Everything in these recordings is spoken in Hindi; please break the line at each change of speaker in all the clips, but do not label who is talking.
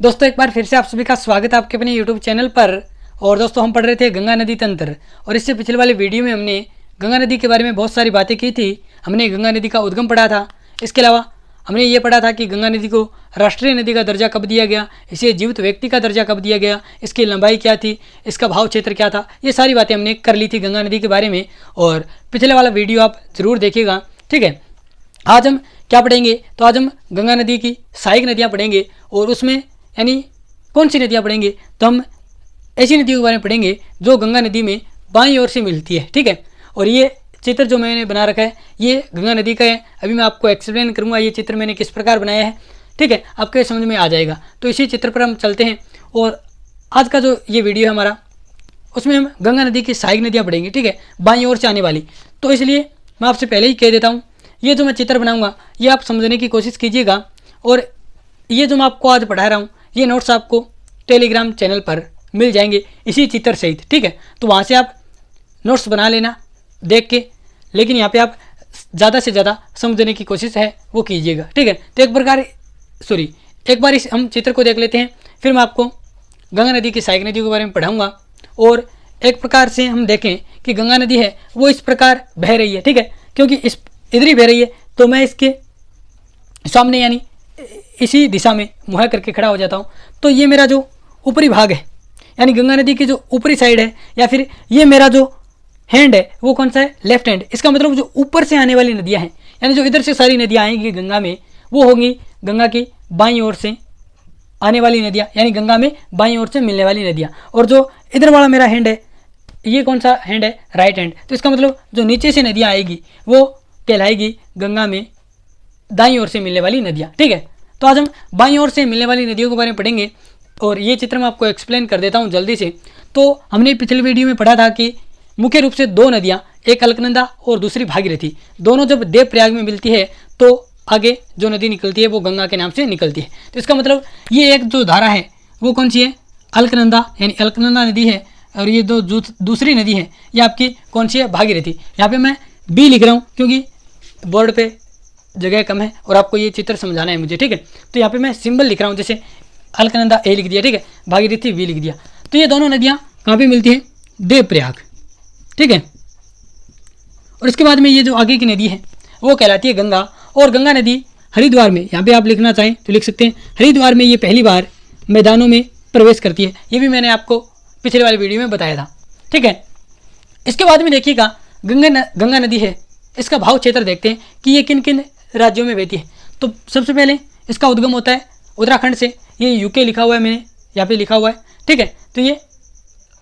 दोस्तों एक बार फिर से आप सभी का स्वागत है आपके अपने यूट्यूब चैनल पर। और दोस्तों हम पढ़ रहे थे गंगा नदी तंत्र, और इससे पिछले वाले वीडियो में हमने गंगा नदी के बारे में बहुत सारी बातें की थी। हमने गंगा नदी का उद्गम पढ़ा था। इसके अलावा हमने ये पढ़ा था कि गंगा नदी को राष्ट्रीय नदी का दर्जा कब दिया गया, इसे जीवित व्यक्ति का दर्जा कब दिया गया, इसकी लंबाई क्या थी, इसका भाव क्षेत्र क्या था। ये सारी बातें हमने कर ली थी गंगा नदी के बारे में, और पिछले वाला वीडियो आप ज़रूर देखिएगा। ठीक है, आज हम क्या पढ़ेंगे, तो आज हम गंगा नदी की सहायक नदियाँ पढ़ेंगे, और उसमें यानी कौन सी नदियाँ पढ़ेंगे, तो हम ऐसी नदियों के बारे में पढ़ेंगे जो गंगा नदी में बाईं ओर से मिलती है। ठीक है, और ये चित्र जो मैंने बना रखा है ये गंगा नदी का है। अभी मैं आपको एक्सप्लेन करूँगा ये चित्र मैंने किस प्रकार बनाया है। ठीक है, आपके समझ में आ जाएगा। तो इसी चित्र पर हम चलते हैं, और आज का जो ये वीडियो है हमारा, उसमें हम गंगा नदी की सहायक नदियाँ पढ़ेंगे। ठीक है, बाईं ओर से आने वाली। तो इसलिए मैं आपसे पहले ही कह देता हूँ, ये जो मैं चित्र बनाऊँगा ये आप समझने की कोशिश कीजिएगा, और ये जो मैं आपको आज पढ़ा रहा हूँ ये नोट्स आपको टेलीग्राम चैनल पर मिल जाएंगे इसी चित्र सहित। ठीक है, तो वहाँ से आप नोट्स बना लेना देख के, लेकिन यहाँ पे आप ज़्यादा से ज़्यादा समझने की कोशिश है वो कीजिएगा। ठीक है, तो एक बार इस हम चित्र को देख लेते हैं, फिर मैं आपको गंगा नदी की सहायक नदियों के बारे में पढ़ाऊँगा। और एक प्रकार से हम देखें कि गंगा नदी है वो इस प्रकार बह रही है। ठीक है, क्योंकि इस इधर ही बह रही है, तो मैं इसके सामने यानी इसी दिशा में मुँह करके खड़ा हो जाता हूँ। तो ये मेरा जो ऊपरी भाग है, यानी गंगा नदी की जो ऊपरी साइड है, या फिर ये मेरा जो हैंड है वो कौन सा है, लेफ्ट हैंड। इसका मतलब जो ऊपर से आने वाली नदियाँ हैं, यानी जो इधर से सारी नदियाँ आएंगी गंगा में, वो होंगी गंगा की बाईं ओर से आने वाली नदियाँ, यानी गंगा में बाईं ओर से मिलने वाली नदियाँ। और जो इधर वाला मेरा हैंड है, ये कौन सा हैंड है, राइट हैंड। तो इसका मतलब जो नीचे से नदियाँ आएगी वो कहलाएगी गंगा में दाईं ओर से मिलने वाली नदियाँ। ठीक है, तो आज हम बाईं ओर से मिलने वाली नदियों के बारे में पढ़ेंगे, और ये चित्र मैं आपको एक्सप्लेन कर देता हूँ जल्दी से। तो हमने पिछले वीडियो में पढ़ा था कि मुख्य रूप से दो नदियाँ, एक अलकनंदा और दूसरी भागीरथी, दोनों जब देवप्रयाग में मिलती है तो आगे जो नदी निकलती है वो गंगा के नाम से निकलती है। तो इसका मतलब ये एक जो धारा है वो कौन सी है, अलकनंदा, यानी अलकनंदा नदी है। और ये दो दूसरी नदी है ये आपकी कौन सी है, भागीरथी। यहाँ पे मैं बी लिख रहा हूँ क्योंकि बोर्ड पे जगह कम है और आपको ये चित्र समझाना है मुझे। ठीक है, तो यहाँ पे मैं सिंबल लिख रहा हूँ, जैसे अलकनंदा ए लिख दिया, ठीक है, भागीरथी वी लिख दिया। तो ये दोनों नदियाँ कहाँ पे मिलती हैं, देवप्रयाग। ठीक है, और इसके बाद में ये जो आगे की नदी है वो कहलाती है गंगा। और गंगा नदी हरिद्वार में, यहाँ पे आप लिखना चाहें तो लिख सकते हैं, हरिद्वार में ये पहली बार मैदानों में प्रवेश करती है। ये भी मैंने आपको पिछले वाले वीडियो में बताया था। ठीक है, इसके बाद में देखिएगा गंगा नदी है, इसका भाव क्षेत्र देखते हैं कि ये किन किन राज्यों में बहती है। तो सबसे पहले इसका उद्गम होता है उत्तराखंड से। ये यूके लिखा हुआ है, मैंने यहाँ पे लिखा हुआ है। ठीक है, तो ये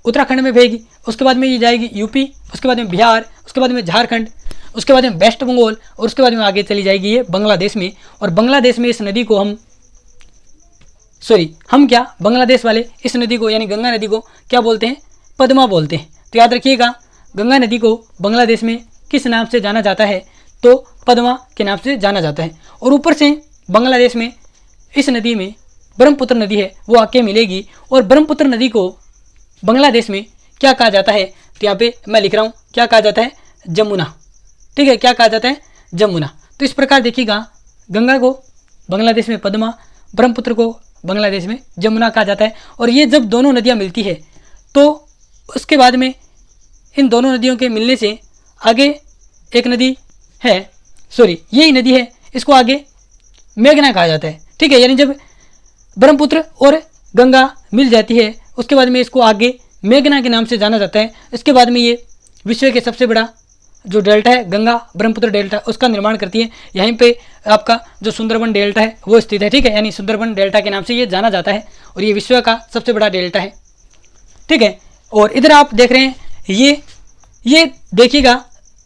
उत्तराखंड में बहेगी। उसके बाद में ये जाएगी यूपी, उसके बाद में बिहार, उसके बाद में झारखंड, उसके बाद में वेस्ट बंगाल, और उसके बाद में आगे चली जाएगी ये बांग्लादेश में। और बांग्लादेश में इस नदी को बांग्लादेश वाले इस नदी को यानी गंगा नदी को क्या बोलते हैं, पद्मा बोलते हैं। तो याद रखिएगा गंगा नदी को बांग्लादेश में किस नाम से जाना जाता है, तो पद्मा के नाम से जाना जाता है। और ऊपर से बांग्लादेश में इस नदी में ब्रह्मपुत्र नदी है वो आके मिलेगी। और ब्रह्मपुत्र नदी को बांग्लादेश में क्या कहा जाता है, तो यहाँ पे मैं लिख रहा हूँ क्या कहा जाता है, जमुना। ठीक है, क्या कहा जाता है, जमुना। तो इस प्रकार देखिएगा गंगा को बांग्लादेश में पद्मा, ब्रह्मपुत्र को बांग्लादेश में जमुना कहा जाता है। और ये जब दोनों नदियाँ मिलती है तो उसके बाद में इन दोनों नदियों के मिलने से आगे एक नदी है, यही नदी है, इसको आगे मेघना कहा जाता है। ठीक है, यानी जब ब्रह्मपुत्र और गंगा मिल जाती है उसके बाद में इसको आगे मेघना के नाम से जाना जाता है। इसके बाद में ये विश्व के सबसे बड़ा जो डेल्टा है गंगा ब्रह्मपुत्र डेल्टा, उसका निर्माण करती है। यहीं पे आपका जो सुंदरबन डेल्टा है वो स्थित है। ठीक है, यानी सुंदरबन डेल्टा के नाम से ये जाना जाता है, और ये विश्व का सबसे बड़ा डेल्टा है। ठीक है, और इधर आप देख रहे हैं ये देखिएगा,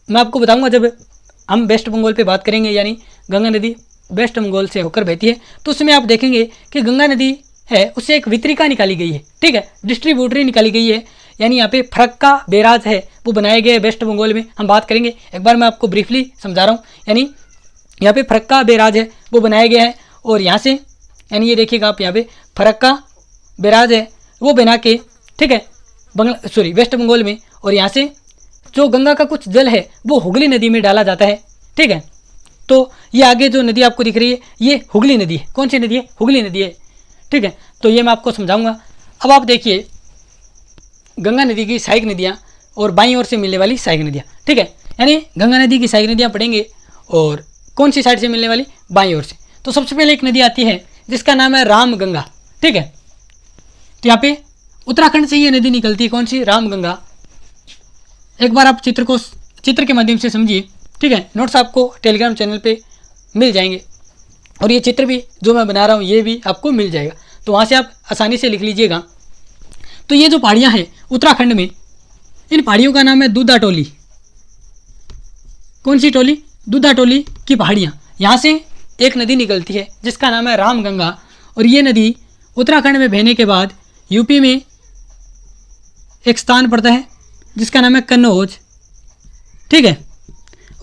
मैं आपको बताऊंगा जब हम वेस्ट बंगाल पे बात करेंगे, यानी गंगा नदी वेस्ट बंगाल से होकर बहती है, तो उसमें आप देखेंगे कि गंगा नदी है उससे एक वितरिका निकाली गई है। ठीक है, डिस्ट्रीब्यूटरी निकाली गई है, यानी यहाँ पे फरक्का बैराज है वो बनाए गए वेस्ट बंगाल में। हम बात करेंगे, एक बार मैं आपको ब्रीफली समझा रहा हूँ। यानी यहाँ पे फरक्का बैराज है वो बनाया गया है, और यहाँ से यानी ये देखिएगा आप, यहाँ पे फरक्का बैराज है वो बना के, ठीक है, वेस्ट बंगाल में। और यहाँ से जो गंगा का कुछ जल है वो हुगली नदी में डाला जाता है। ठीक है, तो ये आगे जो नदी आपको दिख रही है ये हुगली नदी है। कौन सी नदी है? हुगली नदी है। ठीक है, तो ये मैं आपको समझाऊंगा। अब आप देखिए गंगा नदी की सहायक नदियाँ और बाईं ओर से मिलने वाली सहायक नदियाँ, ठीक है। यानी गंगा नदी की सहायक नदियाँ पढ़ेंगे और कौन सी साइड से मिलने वाली, बाईं ओर से। तो सबसे पहले एक नदी आती है जिसका नाम है रामगंगा, ठीक है। तो यहाँ पे उत्तराखंड से ये नदी निकलती है, कौन सी, रामगंगा। एक बार आप चित्र के माध्यम से समझिए, ठीक है। नोट्स आपको टेलीग्राम चैनल पे मिल जाएंगे और ये चित्र भी जो मैं बना रहा हूँ ये भी आपको मिल जाएगा, तो वहाँ से आप आसानी से लिख लीजिएगा। तो ये जो पहाड़ियाँ हैं उत्तराखंड में, इन पहाड़ियों का नाम है दूधा टोली। कौन सी टोली, दूधा टोली की पहाड़ियाँ। यहाँ से एक नदी निकलती है जिसका नाम है रामगंगा, और ये नदी उत्तराखंड में बहने के बाद यूपी में एक स्थान पड़ता है जिसका नाम है कन्नौज, ठीक है।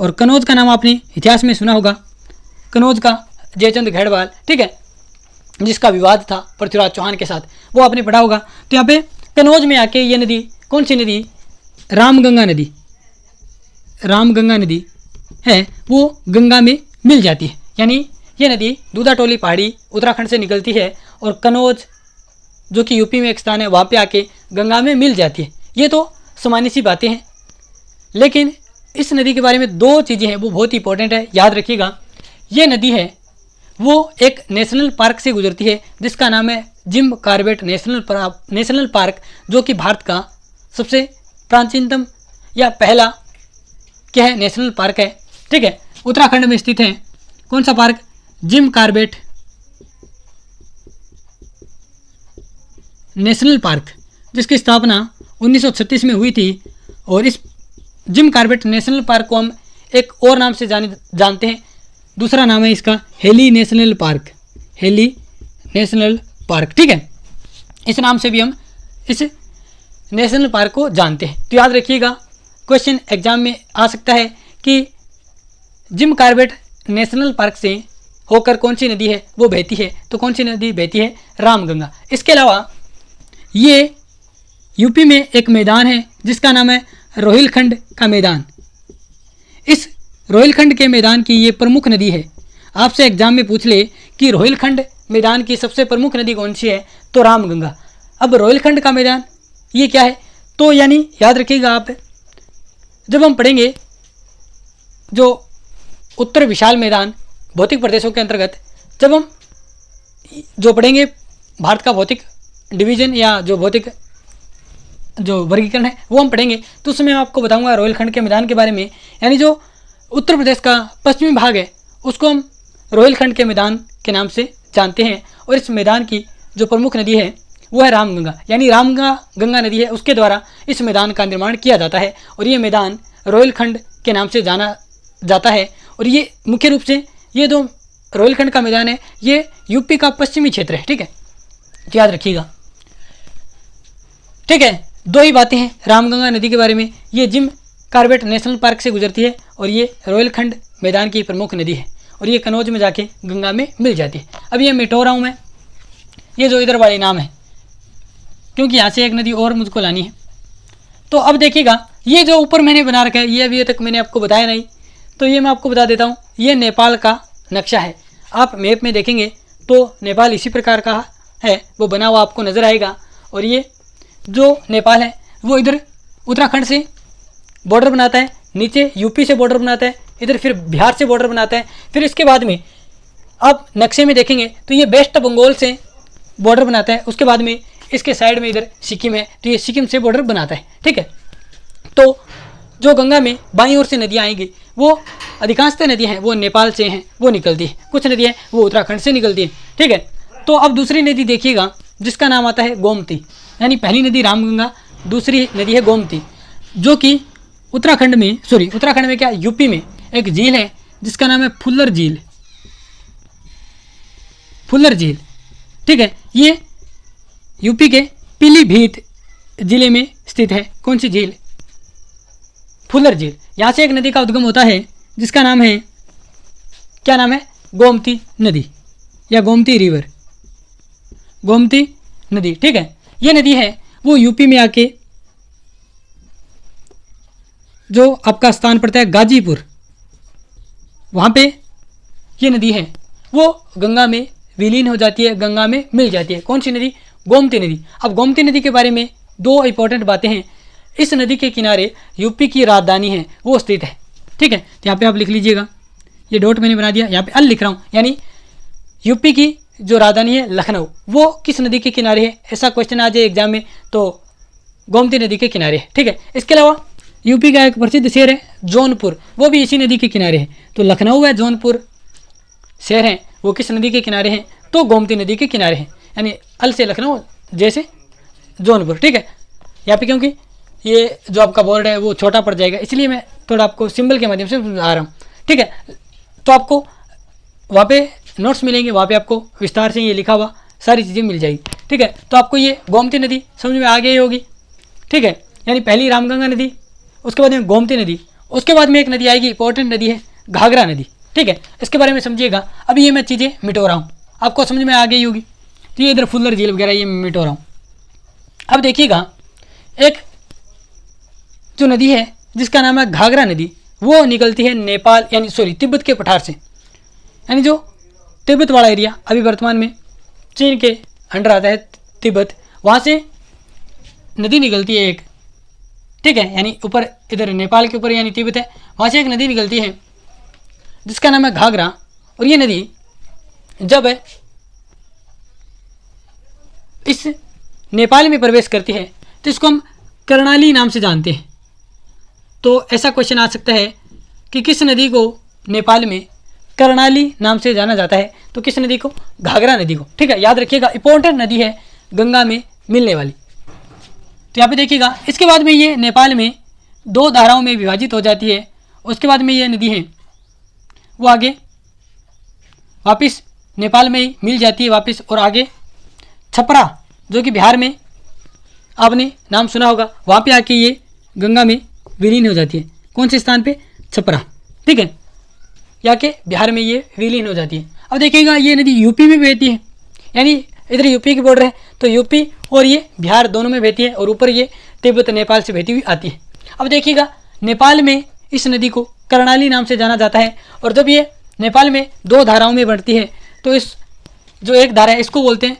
और कन्नौज का नाम आपने इतिहास में सुना होगा, कन्नौज का जयचंद गढ़वाल, ठीक है, जिसका विवाद था पृथ्वीराज चौहान के साथ, वो आपने पढ़ा होगा। तो यहाँ पे कन्नौज में आके ये नदी, कौन सी नदी, रामगंगा नदी, रामगंगा नदी है, वो गंगा में मिल जाती है। यानी ये नदी दूधा टोली पहाड़ी उत्तराखंड से निकलती है और कन्नौज जो कि यूपी में एक स्थान है वहाँ पे आके गंगा में मिल जाती है। ये तो सामान्य सी बातें हैं, लेकिन इस नदी के बारे में दो चीज़ें हैं वो बहुत ही इंपॉर्टेंट है, याद रखिएगा। ये नदी है वो एक नेशनल पार्क से गुजरती है जिसका नाम है जिम कॉर्बेट नेशनल पार्क, जो कि भारत का सबसे प्राचीनतम या पहला क्या है, नेशनल पार्क है, ठीक है। उत्तराखंड में स्थित है कौन सा park, Jim Corbett national park, जिसकी स्थापना 1936 में हुई थी। और इस जिम कॉर्बेट नेशनल पार्क को हम एक और नाम से जानते हैं, दूसरा नाम है इसका heli national park, heli national park, ठीक है। इस नाम से भी हम इस नेशनल पार्क को जानते हैं। तो याद रखिएगा, क्वेश्चन एग्जाम में आ सकता है कि जिम कॉर्बेट नेशनल पार्क से होकर कौन सी नदी है वो बहती है, तो कौन सी नदी बहती है, रामगंगा। इसके अलावा ये यूपी में एक मैदान है जिसका नाम है रोहिलखंड का मैदान। इस रोहिलखंड के मैदान की ये प्रमुख नदी है। आपसे एग्जाम में पूछ ले कि रोहिलखंड मैदान की सबसे प्रमुख नदी कौन सी है, तो रामगंगा। अब रोहिलखंड का मैदान ये क्या है, तो यानी याद रखिएगा आप, जब हम पढ़ेंगे जो उत्तर विशाल मैदान भौतिक प्रदेशों के अंतर्गत, जब हम जो पढ़ेंगे भारत का भौतिक डिवीजन या जो भौतिक जो वर्गीकरण है वो हम पढ़ेंगे, तो उसमें मैं आपको बताऊंगा रोहिलखंड के मैदान के बारे में। यानी जो उत्तर प्रदेश का पश्चिमी भाग है उसको हम रोहिलखंड के मैदान के नाम से जानते हैं, और इस मैदान की जो प्रमुख नदी है वो है रामगंगा। यानी गंगा नदी है, उसके द्वारा इस मैदान का निर्माण किया जाता है और ये मैदान रोहिलखंड के नाम से जाना जाता है। और ये मुख्य रूप से ये जो रोहिलखंड का मैदान है ये यूपी का पश्चिमी क्षेत्र है, ठीक है, तो याद रखिएगा, ठीक है। दो ही बातें हैं रामगंगा नदी के बारे में, ये जिम कॉर्बेट नेशनल पार्क से गुजरती है और ये रोहिलखंड मैदान की प्रमुख नदी है, और ये कन्नौज में जाके गंगा में मिल जाती है। अब ये मिटो रहा हूँ मैं, ये जो इधर वाली नाम है, क्योंकि यहाँ से एक नदी और मुझको लानी है। तो अब देखिएगा ये जो ऊपर मैंने बना रखा है ये अभी तक मैंने आपको बताया नहीं, तो ये मैं आपको बता देता हूँ। ये नेपाल का नक्शा है, आप मैप में देखेंगे तो नेपाल इसी प्रकार का है, वो बना हुआ आपको नज़र आएगा। और ये जो नेपाल है वो इधर उत्तराखंड से बॉर्डर बनाता है, नीचे यूपी से बॉर्डर बनाता है, इधर फिर बिहार से बॉर्डर बनाता है, फिर इसके बाद में आप नक्शे में देखेंगे तो ये वेस्ट बंगाल से बॉर्डर बनाता है, उसके बाद में इसके साइड में इधर सिक्किम है, तो ये सिक्किम से बॉर्डर बनाता है, ठीक है। तो जो गंगा में बाईं ओर से नदियाँ आएंगी वो अधिकांशतः नदियाँ हैं वो नेपाल से हैं, वो निकलती है, कुछ नदियाँ वो उत्तराखंड से निकलती है, ठीक है। तो अब दूसरी नदी देखिएगा जिसका नाम आता है गोमती। यानी पहली नदी रामगंगा, दूसरी नदी है गोमती, जो कि उत्तराखंड में क्या, यूपी में एक झील है जिसका नाम है फुल्लर झील, ठीक है। ये यूपी के पीलीभीत जिले में स्थित है, कौन सी झील, फुल्लर झील। यहाँ से एक नदी का उद्गम होता है जिसका नाम है, क्या नाम है, गोमती नदी या गोमती रिवर, गोमती नदी, ठीक है। ये नदी है वो यूपी में आके जो आपका स्थान पड़ता है गाजीपुर, वहाँ पे ये नदी है वो गंगा में विलीन हो जाती है, गंगा में मिल जाती है। कौन सी नदी? गोमती नदी। अब गोमती नदी के बारे में दो इंपॉर्टेंट बातें हैं। इस नदी के किनारे यूपी की राजधानी है वो स्थित है। ठीक है, तो यहाँ पे आप लिख लीजिएगा, ये डॉट मैंने बना दिया, यहाँ पे अल लिख रहा हूँ, यानी यूपी की जो राजधानी है लखनऊ, वो किस नदी के किनारे है? ऐसा क्वेश्चन आ जाए एग्जाम में तो गोमती नदी के किनारे है। ठीक है, इसके अलावा यूपी का एक प्रसिद्ध शहर है जौनपुर, वो भी इसी नदी के किनारे है। तो लखनऊ व जौनपुर शहर हैं वो किस नदी के किनारे हैं? तो गोमती नदी के किनारे हैं, यानी अल से लखनऊ, जैसे जौनपुर। ठीक है, यहाँ पे क्योंकि ये जो आपका बोर्ड है वो छोटा पड़ जाएगा, इसलिए मैं थोड़ा आपको सिंबल के माध्यम से समझा रहा हूँ। ठीक है, तो आपको वहाँ पे नोट्स मिलेंगे, वहाँ पे आपको विस्तार से ये लिखा हुआ सारी चीज़ें मिल जाएगी। ठीक है, तो आपको ये गोमती नदी समझ में आ गई होगी। ठीक है, यानी पहली रामगंगा नदी, उसके बाद में गोमती नदी, उसके बाद में एक नदी आएगी, इंपॉर्टेंट नदी है घाघरा नदी। ठीक है, इसके बारे में समझिएगा। अभी ये मैं चीज़ें मिटो रहा हूँ, आपको समझ में आ गई होगी। तो ये इधर फुल्लर झील वगैरह ये मैं मिटो रहा हूँ। अब देखिएगा, एक जो नदी है जिसका नाम है घाघरा नदी, वो निकलती है नेपाल यानी तिब्बत के पठार से, यानी जो तिब्बत वाला एरिया अभी वर्तमान में चीन के अंडर आता है तिब्बत, वहाँ से नदी निकलती है एक। ठीक है, यानी ऊपर इधर नेपाल के ऊपर यानी तिब्बत है, वहाँ से एक नदी निकलती है जिसका नाम है घाघरा। और ये नदी जब इस नेपाल में प्रवेश करती है तो इसको हम कर्णाली नाम से जानते हैं। तो ऐसा क्वेश्चन आ सकता है कि किस नदी को नेपाल में कर्णाली नाम से जाना जाता है? तो किस नदी को? घाघरा नदी को। ठीक है, याद रखिएगा, इंपॉर्टेंट नदी है गंगा में मिलने वाली। तो यहाँ पे देखिएगा, इसके बाद में ये नेपाल में दो धाराओं में विभाजित हो जाती है। उसके बाद में ये नदी है वो आगे वापस नेपाल में ही मिल जाती है वापस, और आगे छपरा जो कि बिहार में आपने नाम सुना होगा, वहाँ पे आके ये गंगा में विलीन हो जाती है। कौन से स्थान पे? छपरा। ठीक है, आके बिहार में ये विलीन हो जाती है। अब देखिएगा, ये नदी यूपी में बहती है, यानी इधर यूपी की बॉर्डर है तो यूपी और ये बिहार दोनों में बहती है, और ऊपर ये तिब्बत नेपाल से बहती हुई आती है। अब देखिएगा, नेपाल में इस नदी को कर्णाली नाम से जाना जाता है, और जब ये नेपाल में दो धाराओं में बढ़ती है तो इस जो एक धारा है इसको बोलते हैं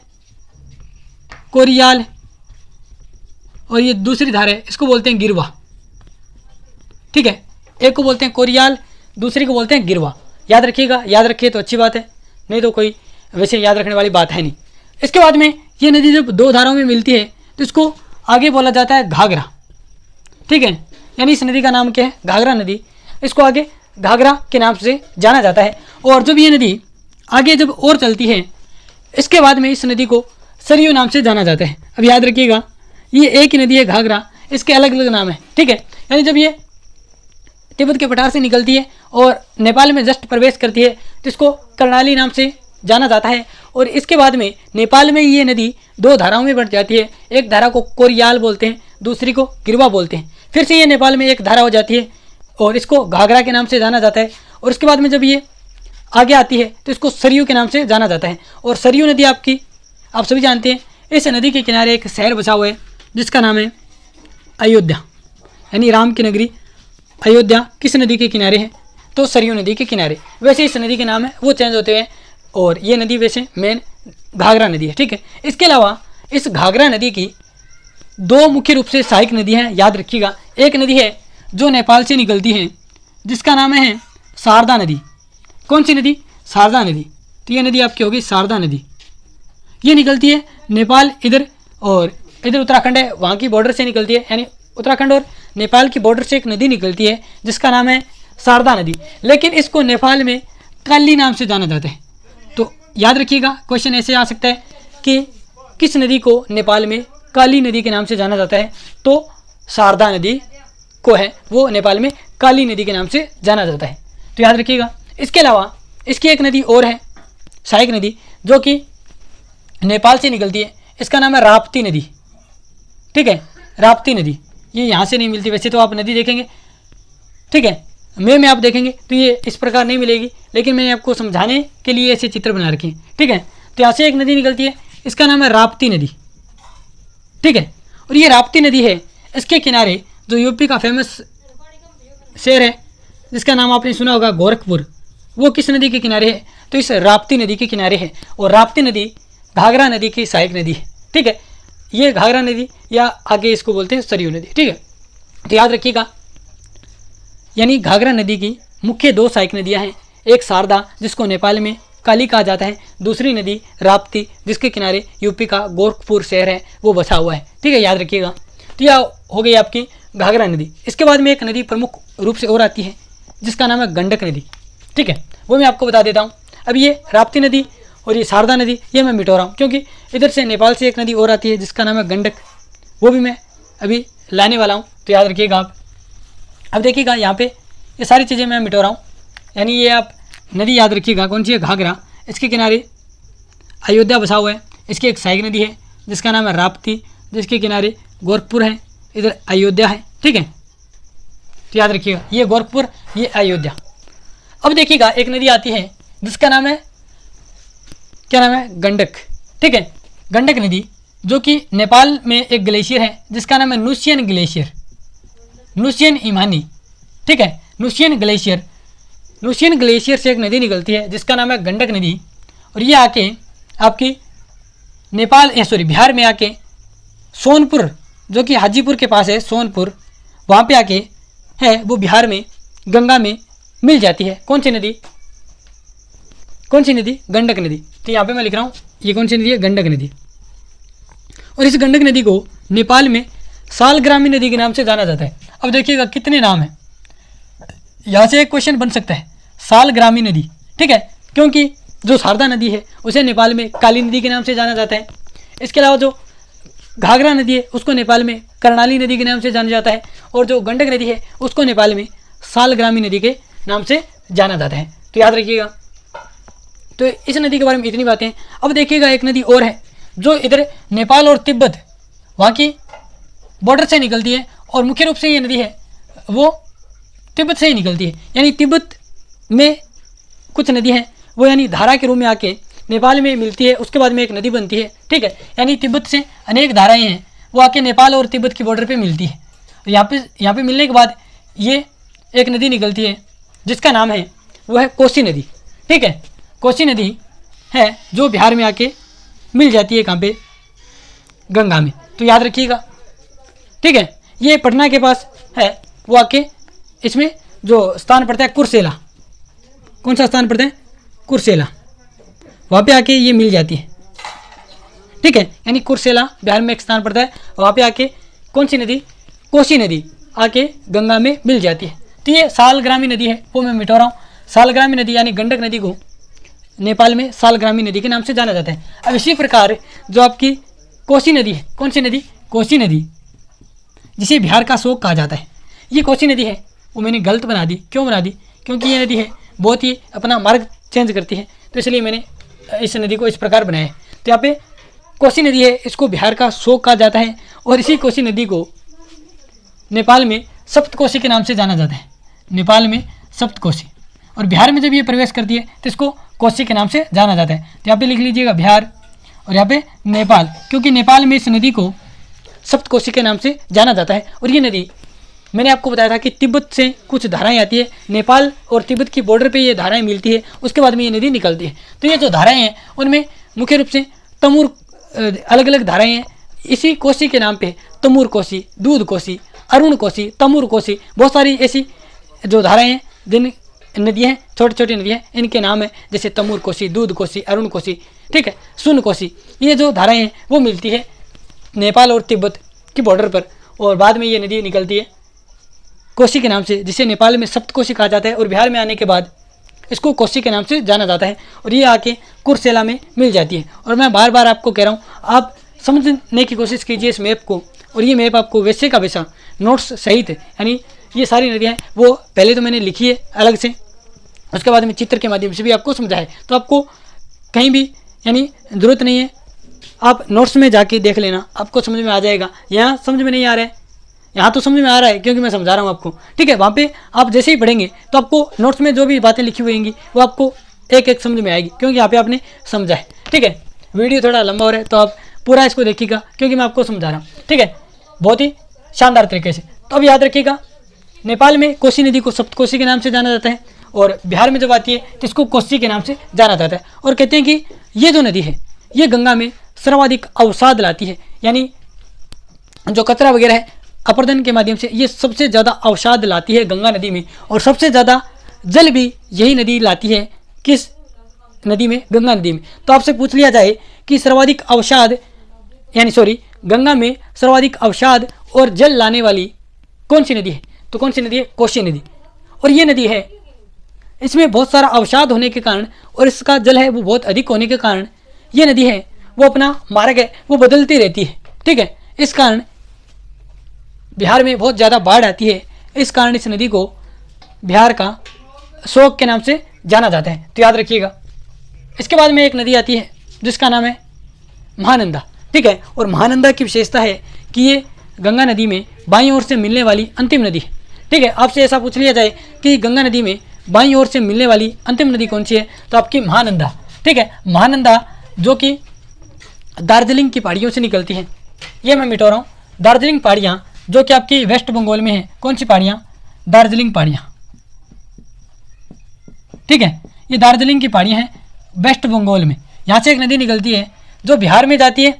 कोरियाल, और ये दूसरी धारा है इसको बोलते हैं गिरवा। ठीक है, एक को बोलते हैं कोरियाल, दूसरी को बोलते हैं गिरवा। याद रखिएगा, याद रखिए तो अच्छी बात है, नहीं तो कोई वैसे याद रखने वाली बात है नहीं। इसके बाद में ये नदी जब दो धाराओं में मिलती है तो इसको आगे बोला जाता है घाघरा। ठीक है, यानी इस नदी का नाम क्या है? घाघरा नदी। इसको आगे घाघरा के नाम से जाना जाता है। और जब ये नदी आगे जब और चलती है, इसके बाद में इस नदी को सरयू नाम से जाना जाता है। अब याद रखिएगा, ये एक ही नदी है घाघरा, इसके अलग अलग नाम है। ठीक है, यानी जब ये तिब्बत के पठार से निकलती है और नेपाल में जस्ट प्रवेश करती है तो इसको कर्णाली नाम से जाना जाता है। और इसके बाद में नेपाल में ये नदी दो धाराओं में बढ़ जाती है, एक धारा को कोरियाल बोलते हैं, दूसरी को गिरवा बोलते हैं। फिर से ये नेपाल में एक धारा हो जाती है और इसको घाघरा के नाम से जाना जाता है। और उसके बाद में जब ये आगे आती है तो इसको सरयू के नाम से जाना जाता है। और सरयू नदी आप सभी जानते हैं, इस नदी के किनारे एक शहर बसा हुआ है जिसका नाम है अयोध्या, यानी राम की नगरी अयोध्या किस नदी के किनारे है? तो सरयू नदी के किनारे। वैसे इस नदी के नाम है वो चेंज होते हैं, और ये नदी वैसे मेन घाघरा नदी है। ठीक है, इसके अलावा इस घाघरा नदी की दो मुख्य रूप से सहायक नदी हैं, याद रखिएगा। एक नदी है जो नेपाल से निकलती है जिसका नाम है शारदा नदी। कौन सी नदी? शारदा नदी। तो ये नदी आपकी होगी शारदा नदी। ये निकलती है नेपाल इधर, और इधर उत्तराखंड है वहाँ की बॉर्डर से निकलती है, यानी उत्तराखंड और नेपाल की बॉर्डर से एक नदी निकलती है जिसका नाम है शारदा नदी। लेकिन इसको नेपाल में काली नाम से जाना जाता है। तो याद रखिएगा, क्वेश्चन ऐसे आ सकता है कि किस नदी को नेपाल में काली नदी के नाम से जाना जाता है? तो शारदा नदी को है वो नेपाल में काली नदी के नाम से जाना जाता है। तो याद रखिएगा। इसके अलावा इसकी एक नदी और है सहायक नदी जो कि नेपाल से निकलती है, इसका नाम है राप्ती नदी। ठीक है, राप्ती नदी। ये यहाँ से नहीं मिलती, वैसे तो आप नदी देखेंगे, ठीक है, में आप देखेंगे तो ये इस प्रकार नहीं मिलेगी, लेकिन मैंने आपको समझाने के लिए ऐसे चित्र बना रखे हैं। ठीक है, तो यहाँ से एक नदी निकलती है, इसका नाम है राप्ती नदी। ठीक है, और ये राप्ती नदी है, इसके किनारे जो यूपी का फेमस शहर है जिसका नाम आपने सुना होगा गोरखपुर, वो किस नदी के किनारे है, तो इस राप्ती नदी के किनारे है। और राप्ती नदी घाघरा नदी की सहायक नदी है, ठीक है। ये घाघरा नदी या आगे इसको बोलते हैं सरयू नदी, ठीक है। तो याद रखिएगा, यानी घाघरा नदी की मुख्य 2 सहायक नदियाँ हैं, एक शारदा जिसको नेपाल में काली कहा जाता है, दूसरी नदी राप्ती जिसके किनारे यूपी का गोरखपुर शहर है वो बसा हुआ है, ठीक है, याद रखिएगा। तो यह हो गई आपकी घाघरा नदी। इसके बाद में एक नदी प्रमुख रूप से और आती है जिसका नाम है गंडक नदी, ठीक है, वो मैं आपको बता देता हूँ। अब ये राप्ती नदी और ये शारदा नदी ये मैं मिटो रहा हूँ, क्योंकि इधर से नेपाल से एक नदी और आती है जिसका नाम है गंडक, वो भी मैं अभी लाने वाला हूँ, तो याद रखिएगा आप। अब देखिएगा यहाँ पे ये सारी चीज़ें मैं मिटो रहा हूँ, यानी ये आप नदी याद रखिएगा कौन सी है, घाघरा। इसके किनारे अयोध्या बसा हुआ है, इसकी एक सहायक नदी है जिसका नाम है राप्ती, जिसके किनारे गोरखपुर है, इधर अयोध्या है, ठीक है। तो याद रखिएगा ये गोरखपुर, ये अयोध्या। अब देखिएगा एक नदी आती है जिसका नाम है, क्या नाम है, गंडक, ठीक है। गंडक नदी जो कि नेपाल में एक ग्लेशियर है जिसका नाम है नुसियन ग्लेशियर, नुसियन इमानी, ठीक है, नुसियन ग्लेशियर। नुसियन ग्लेशियर से एक नदी निकलती है जिसका नाम है गंडक नदी, और ये आके आपकी बिहार में आके सोनपुर जो कि हाजीपुर के पास है, सोनपुर, वहाँ पे आके है वो बिहार में गंगा में मिल जाती है। कौन सी नदी, कौन सी नदी, गंडक नदी। तो यहाँ पे मैं लिख रहा हूँ ये कौन सी नदी है, गंडक नदी। और इस गंडक नदी को नेपाल में सालग्रामी नदी के नाम से जाना जाता है। अब देखिएगा कितने नाम हैं, यहाँ से एक क्वेश्चन बन सकता है, सालग्रामी नदी, ठीक है, क्योंकि जो शारदा नदी है उसे नेपाल में काली नदी के नाम से जाना जाता है। इसके अलावा जो घाघरा नदी है उसको नेपाल में कर्णाली नदी के नाम से जाना जाता है, और जो गंडक नदी है उसको नेपाल में सालग्रामी नदी के नाम से जाना जाता है। तो याद रखिएगा, तो इस नदी के बारे में इतनी बातें। अब देखिएगा एक नदी और है जो इधर नेपाल और तिब्बत वहाँ की बॉर्डर से निकलती है, और मुख्य रूप से ये नदी है वो तिब्बत से ही निकलती है। यानी तिब्बत में कुछ नदी हैं वो यानी धारा के रूप में आके नेपाल में मिलती है, उसके बाद में एक नदी बनती है, ठीक है। यानी तिब्बत से अनेक धाराएं हैं वो आके नेपाल और तिब्बत की बॉर्डर पे मिलती है। यहाँ पे मिलने के बाद ये एक नदी निकलती है जिसका नाम है वो है कोसी नदी, ठीक है। कोसी नदी है जो बिहार में आके मिल जाती है, कहाँ पे, गंगा में। तो याद रखिएगा, ठीक है। ये पटना के पास है, वो आके इसमें जो स्थान पड़ता है कुर्सेला, कौन सा स्थान पड़ता है, कुर्सेला, वहाँ पे आके ये मिल जाती है, ठीक है। यानी कुर्सेला बिहार में एक स्थान पड़ता है, वहाँ पे आके कौन सी नदी, कोसी नदी आके गंगा में मिल जाती है। तो ये सालग्रामी नदी है वो मैं मिटा रहा हूँ। सालग्रामी नदी यानी गंडक नदी को नेपाल में सालग्रामी नदी के नाम से जाना जाता है। अब इसी प्रकार जो आपकी कोसी नदी है, कौन सी नदी, कोसी नदी, जिसे बिहार का शोक कहा जाता है, ये कोसी नदी है वो मैंने गलत बना दी। क्यों बना दी, क्योंकि ये नदी है बहुत ही अपना मार्ग चेंज करती है, तो इसलिए मैंने इस नदी को इस प्रकार बनाया है। तो यहाँ पे कोसी नदी है, इसको बिहार का शोक कहा जाता है, और इसी कोसी नदी को नेपाल में सप्तकोशी के नाम से जाना जाता है, नेपाल में सप्तकोशी। और बिहार में जब ये प्रवेश करती है तो इसको कोसी के नाम से जाना जाता है। तो यहाँ पे लिख लीजिएगा बिहार, और यहाँ पे नेपाल, क्योंकि नेपाल में इस नदी को सप्तकोशी के नाम से जाना जाता है। और ये नदी मैंने आपको बताया था कि तिब्बत से कुछ धाराएं आती है, नेपाल और तिब्बत की बॉर्डर पे ये धाराएं मिलती है, उसके बाद में ये नदी निकलती है। तो ये जो धाराएं हैं उनमें मुख्य रूप से तमूर, अलग अलग धाराएं हैं इसी कोसी के नाम पे, तमूर कोसी, दूध कोसी, अरुण कोसी, तमूर कोसी, बहुत सारी ऐसी जो धाराएं हैं, जिन नदियाँ हैं, छोटी छोटी नदियाँ, इनके नाम है जैसे तमूर कोसी, दूध कोसी, अरुण कोसी, ठीक है, सुन कोसी। ये जो धाराएं हैं वो मिलती है नेपाल और तिब्बत की बॉर्डर पर, और बाद में ये नदी निकलती है कोसी के नाम से, जिसे नेपाल में सप्तकोशी कहा जाता है, और बिहार में आने के बाद इसको कोसी के नाम से जाना जाता है, और ये आके कुर्सेला में मिल जाती है। और मैं बार बार आपको कह रहा हूँ, आप समझने की कोशिश कीजिए इस मैप को, और ये मैप आपको वैसे का वैसा नोट्स सहित, यानी ये सारी नदियाँ हैं वो पहले तो मैंने लिखी है अलग से, उसके बाद में चित्र के माध्यम से भी आपको समझाया, तो आपको कहीं भी यानी ज़रूरत नहीं है, आप नोट्स में जाके देख लेना, आपको समझ में आ जाएगा। यहाँ समझ में नहीं आ रहा है, यहाँ तो समझ में आ रहा है क्योंकि मैं समझा रहा हूँ आपको, ठीक है। वहाँ पे आप जैसे ही पढ़ेंगे तो आपको नोट्स में जो भी बातें लिखी हुई होंगी वो आपको एक एक समझ में आएगी, क्योंकि यहाँ पे आपने समझा है, ठीक है। वीडियो थोड़ा लंबा हो रहा है तो आप पूरा इसको देखिएगा, क्योंकि मैं आपको समझा रहा हूँ, ठीक है, बहुत ही शानदार तरीके से। तो अब याद रखिएगा, नेपाल में कोसी नदी को सप्तकोशी के नाम से जाना जाता है, और बिहार में जब आती है तो इसको कोसी के नाम से जाना जाता है। और कहते हैं कि ये जो नदी है ये गंगा में सर्वाधिक अवसाद लाती है, यानी जो कचरा वगैरह है अपरदन के माध्यम से ये सबसे ज़्यादा अवसाद लाती है गंगा नदी में। और सबसे ज़्यादा जल भी यही नदी लाती है, किस नदी में? गंगा नदी में। तो आपसे पूछ लिया जाए कि सर्वाधिक अवसाद गंगा में सर्वाधिक अवसाद और जल लाने वाली कौन सी नदी है? तो कौन सी नदी है? कोसी नदी। और ये नदी है, इसमें बहुत सारा अवसाद होने के कारण और इसका जल है वो बहुत अधिक होने के कारण ये नदी है वो अपना मार्ग है वो बदलती रहती है, ठीक है। इस कारण बिहार में बहुत ज़्यादा बाढ़ आती है। इस कारण इस नदी को बिहार का शोक के नाम से जाना जाता है, तो याद रखिएगा। इसके बाद में एक नदी आती है जिसका नाम है महानंदा, ठीक है। और महानंदा की विशेषता है कि ये गंगा नदी में बाईं ओर से मिलने वाली अंतिम नदी है, ठीक है। आपसे ऐसा पूछ लिया जाए कि गंगा नदी में बाईं ओर से मिलने वाली अंतिम नदी कौन सी है, तो आपकी महानंदा, ठीक है। महानंदा जो कि दार्जिलिंग की पहाड़ियों से निकलती है, ये मैं मिटा रहा हूँ। दार्जिलिंग पहाड़ियाँ जो कि आपकी वेस्ट बंगाल में है, कौन सी पहाड़ियाँ? दार्जिलिंग पहाड़ियाँ, ठीक है। ये दार्जिलिंग की पहाड़ियाँ हैं वेस्ट बंगाल में। यहाँ से एक नदी निकलती है जो बिहार में जाती है।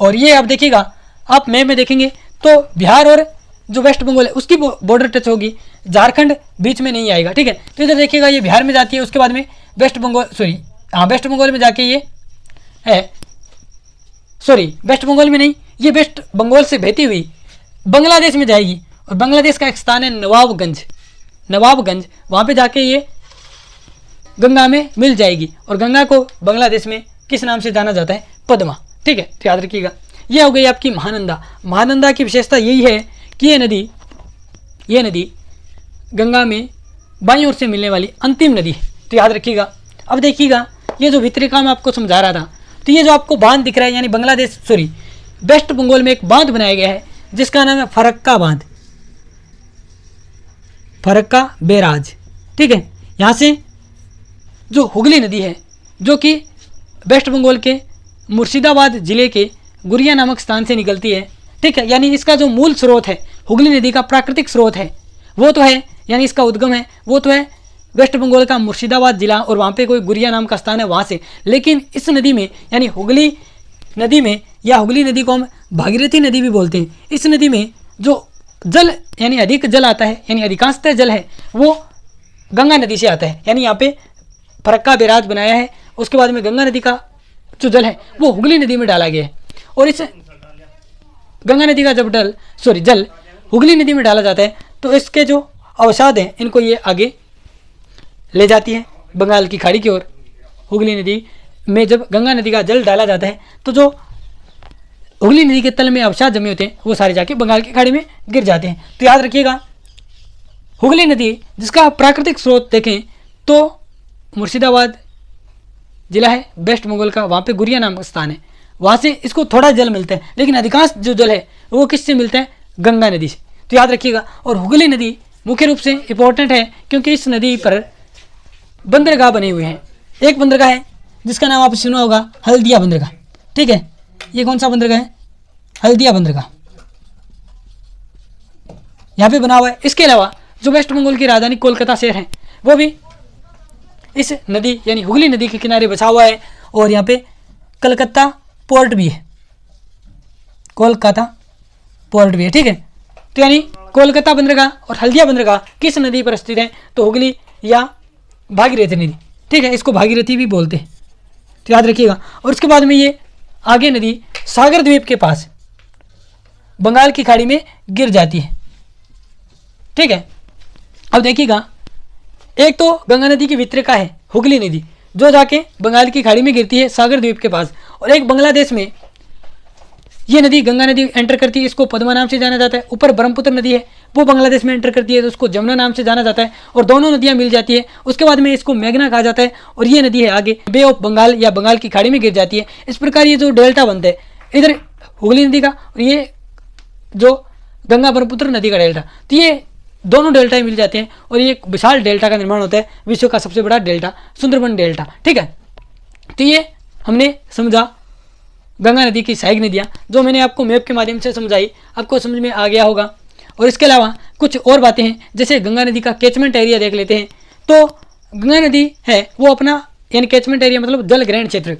और ये आप देखिएगा, आप मैप में देखेंगे तो बिहार और जो वेस्ट बंगाल है उसकी बॉर्डर टच होगी, झारखंड बीच में नहीं आएगा, ठीक है। तो इधर देखिएगा ये बिहार में जाती है, उसके बाद में वेस्ट बंगाल में जाके ये है, वेस्ट बंगाल में नहीं, ये वेस्ट बंगाल से बहती हुई बांग्लादेश में जाएगी। और बांग्लादेश का एक स्थान है नवाबगंज, वहाँ पे जाके ये गंगा में मिल जाएगी। और गंगा को बांग्लादेश में किस नाम से जाना जाता है? पद्मा, ठीक है। तो याद रखिएगा, ये हो गई आपकी महानंदा। महानंदा की विशेषता यही है कि ये नदी गंगा में बाईं ओर से मिलने वाली अंतिम नदी है, तो याद रखिएगा। अब देखिएगा, ये जो भित्रिका मैं आपको समझा रहा था, तो ये जो आपको बांध दिख रहा है, यानी वेस्ट बंगाल में एक बांध बनाया गया है जिसका नाम है फरक्का बांध, फरक्का बैराज, ठीक है। यहाँ से जो हुगली नदी है जो कि वेस्ट बंगाल के मुर्शिदाबाद जिले के गुरिया नामक स्थान से निकलती है, ठीक है। यानी इसका जो मूल स्रोत है, हुगली नदी का प्राकृतिक स्रोत है वो तो है, यानी इसका उद्गम है वो तो है वेस्ट बंगाल का मुर्शिदाबाद जिला, और वहाँ पे कोई गुरिया नाम का स्थान है वहाँ से। लेकिन इस नदी में, यानी हुगली नदी में, या हुगली नदी को हम भागीरथी नदी भी बोलते हैं, इस नदी में जो जल यानी अधिक जल आता है, यानी अधिकांशतः जल है वो गंगा नदी से आता है। यानी यहाँ पे फरक्का बैराज बनाया है, उसके बाद में गंगा नदी का जो जल है वो हुगली नदी में डाला गया है। और इस गंगा नदी का जब जल हुगली नदी में डाला जाता है तो इसके जो अवसाद हैं इनको ये आगे ले जाती है बंगाल की खाड़ी की ओर। हुगली नदी में जब गंगा नदी का जल डाला जाता है तो जो हुगली नदी के तल में अवसाद जमे होते हैं वो सारे जाके बंगाल की खाड़ी में गिर जाते हैं। तो याद रखिएगा, हुगली नदी जिसका प्राकृतिक स्रोत देखें तो मुर्शिदाबाद जिला है वेस्ट बंगाल का, वहाँ पे गुरिया नामक स्थान है, वहाँ से इसको थोड़ा जल मिलता है, लेकिन अधिकांश जो जल है वो किससे मिलता है? गंगा नदी से। तो याद रखिएगा। और हुगली नदी मुख्य रूप से इंपॉर्टेंट है क्योंकि इस नदी पर बंदरगाह बने हुए हैं। एक बंदरगाह है जिसका नाम आपने सुना होगा, हल्दिया बंदरगाह, ठीक है। ये कौन सा बंदरगाह है? हल्दिया बंदरगाह, यहाँ पे बना हुआ है। इसके अलावा जो वेस्ट बंगाल की राजधानी कोलकाता शहर है वो भी इस नदी यानी हुगली नदी के किनारे बसा हुआ है। और यहाँ पे कलकत्ता पोर्ट भी है, कोलकाता पोर्ट भी है, ठीक है। तो यानी कोलकाता बंदरगाह और हल्दिया बंदरगाह किस नदी पर स्थित है? तो हुगली या भागीरथी नदी, ठीक है। इसको भागीरथी भी बोलते हैं, तो याद रखिएगा। और उसके बाद में ये आगे नदी सागर द्वीप के पास बंगाल की खाड़ी में गिर जाती है, ठीक है। अब देखिएगा, एक तो गंगा नदी की वितरिका है हुगली नदी जो जाके बंगाल की खाड़ी में गिरती है सागर द्वीप के पास, और एक बांग्लादेश में ये नदी गंगा नदी एंटर करती है, इसको पद्मा नाम से जाना जाता है। ऊपर ब्रह्मपुत्र नदी है वो बांग्लादेश में एंटर करती है तो उसको जमुना नाम से जाना जाता है, और दोनों नदियाँ मिल जाती है। उसके बाद में इसको मेघना कहा जाता है, और ये नदी है आगे बे ऑफ बंगाल या बंगाल की खाड़ी में गिर जाती है। इस प्रकार ये जो डेल्टा बनता है इधर हुगली नदी का और ये जो गंगा ब्रह्मपुत्र नदी का डेल्टा, तो ये दोनों डेल्टा मिल जाते हैं और ये एक विशाल डेल्टा का निर्माण होता है, विश्व का सबसे बड़ा डेल्टा सुंदरबन डेल्टा, ठीक है। तो ये हमने समझा गंगा नदी की सहायक नदियाँ, जो मैंने आपको मैप के माध्यम से समझाई, आपको समझ में आ गया होगा। और इसके अलावा कुछ और बातें हैं, जैसे गंगा नदी का कैचमेंट एरिया देख लेते हैं। तो गंगा नदी है वो अपना यानी कैचमेंट एरिया मतलब जल ग्रहण क्षेत्र,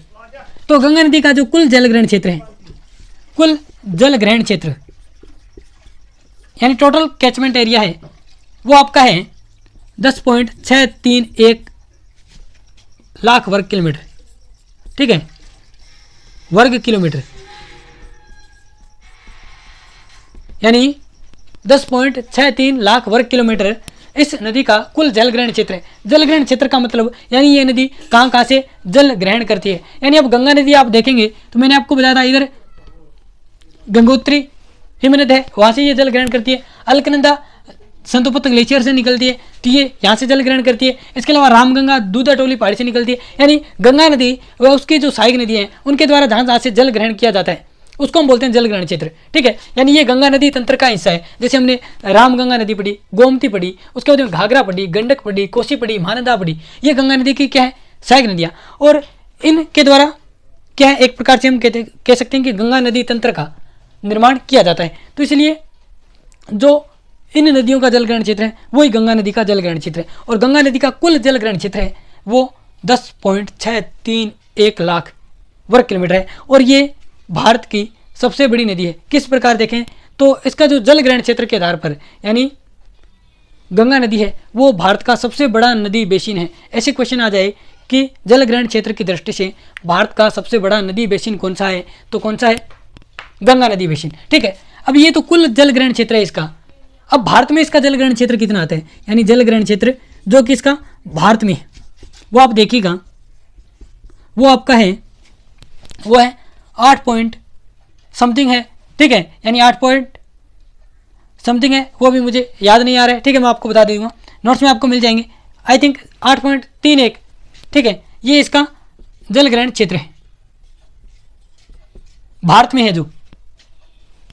तो गंगा नदी का जो कुल जल ग्रहण क्षेत्र है, कुल जल ग्रहण क्षेत्र यानी टोटल कैचमेंट एरिया है वो आपका है 10.631 लाख वर्ग किलोमीटर, ठीक है, वर्ग किलोमीटर, यानी 10.63 लाख वर्ग किलोमीटर इस नदी का कुल जल ग्रहण क्षेत्र है। जल ग्रहण क्षेत्र का मतलब यानी ये नदी कहाँ कहाँ से जल ग्रहण करती है। यानी अब गंगा नदी आप देखेंगे तो मैंने आपको बताया था इधर गंगोत्री हिमनद है, वहाँ से ये जल ग्रहण करती है। अलकनंदा संतोपत ग्लेशियर से निकलती है तो ये यहाँ से जल ग्रहण करती है। इसके अलावा रामगंगा दूधाटोली पहाड़ी से निकलती है। यानी गंगा नदी व उसकी जो सहायक नदी हैं उनके द्वारा जहाँ जहाँ से जल ग्रहण किया जाता है उसको हम बोलते हैं जल ग्रहण क्षेत्र, ठीक है। यानी ये गंगा नदी तंत्र का हिस्सा है। जैसे हमने रामगंगा नदी पढ़ी, गोमती पढ़ी, उसके बाद में घाघरा पढ़ी, गंडक पढ़ी, कोसी पढ़ी, महानंदा पढ़ी, ये गंगा नदी की क्या है सहायक नदियाँ, और इनके द्वारा क्या है एक प्रकार से हम कह सकते हैं कि गंगा नदी तंत्र का निर्माण किया जाता है। तो इसलिए जो इन नदियों का जल ग्रहण क्षेत्र है वही गंगा नदी का जल ग्रहण क्षेत्र है, और गंगा नदी का कुल जल ग्रहण क्षेत्र है वो 10.631 लाख वर्ग किलोमीटर है, और ये भारत की सबसे बड़ी नदी है। किस प्रकार देखें तो इसका जो जल ग्रहण क्षेत्र के आधार पर यानी गंगा नदी है वो भारत का सबसे बड़ा नदी बेसिन है। ऐसे क्वेश्चन आ जाए कि जल ग्रहण क्षेत्र की दृष्टि से भारत का सबसे बड़ा नदी बेसिन कौन सा है, तो कौन सा है, गंगा नदी बेसिन, ठीक है। अब ये तो कुल जल ग्रहण क्षेत्र है इसका। अब भारत में इसका जल ग्रहण क्षेत्र कितना आता है, यानी जल ग्रहण क्षेत्र जो कि इसका भारत में है वो आप देखिएगा वो आपका है वो है 8 पॉइंट समथिंग है, ठीक है, यानी 8 पॉइंट समथिंग है, वो भी मुझे याद नहीं आ रहा है, ठीक है, मैं आपको बता दूंगा, नोट्स में आपको मिल जाएंगे। आई थिंक 8.31, ठीक है, ये इसका जल ग्रहण क्षेत्र है भारत में है जो।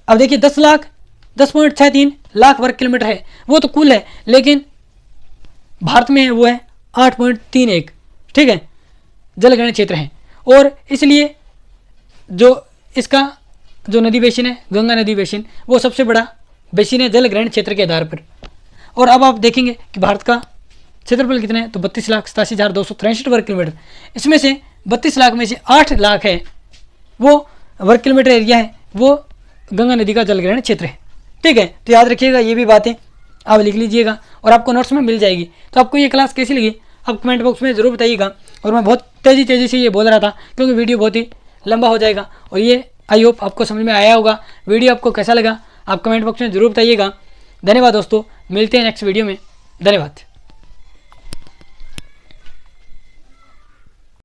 अब देखिए 10.63 लाख वर्ग किलोमीटर है वो तो कुल है, लेकिन भारत में है वो है 8.31, ठीक है, जल ग्रहण क्षेत्र है। और इसलिए जो इसका जो नदी बेसिन है गंगा नदी बेसिन वो सबसे बड़ा बेसिन है जल ग्रहण क्षेत्र के आधार पर। और अब आप देखेंगे कि भारत का क्षेत्रफल कितना है, तो 32,87,263 वर्ग किलोमीटर। इसमें से 32 लाख में से 8 लाख है वो वर्ग किलोमीटर एरिया है वो गंगा नदी का जल ग्रहण क्षेत्र है, ठीक है। तो याद रखिएगा ये भी बातें आप लिख लीजिएगा और आपको नोट्स में मिल जाएगी। तो आपको ये क्लास कैसी लगी आप कमेंट बॉक्स में ज़रूर बताइएगा। और मैं बहुत तेज़ी से ये बोल रहा था क्योंकि वीडियो बहुत ही लंबा हो जाएगा, और ये आई होप आपको समझ में आया होगा। वीडियो आपको कैसा लगा आप कमेंट बॉक्स में ज़रूर बताइएगा। धन्यवाद दोस्तों, मिलते हैं नेक्स्ट वीडियो में, धन्यवाद।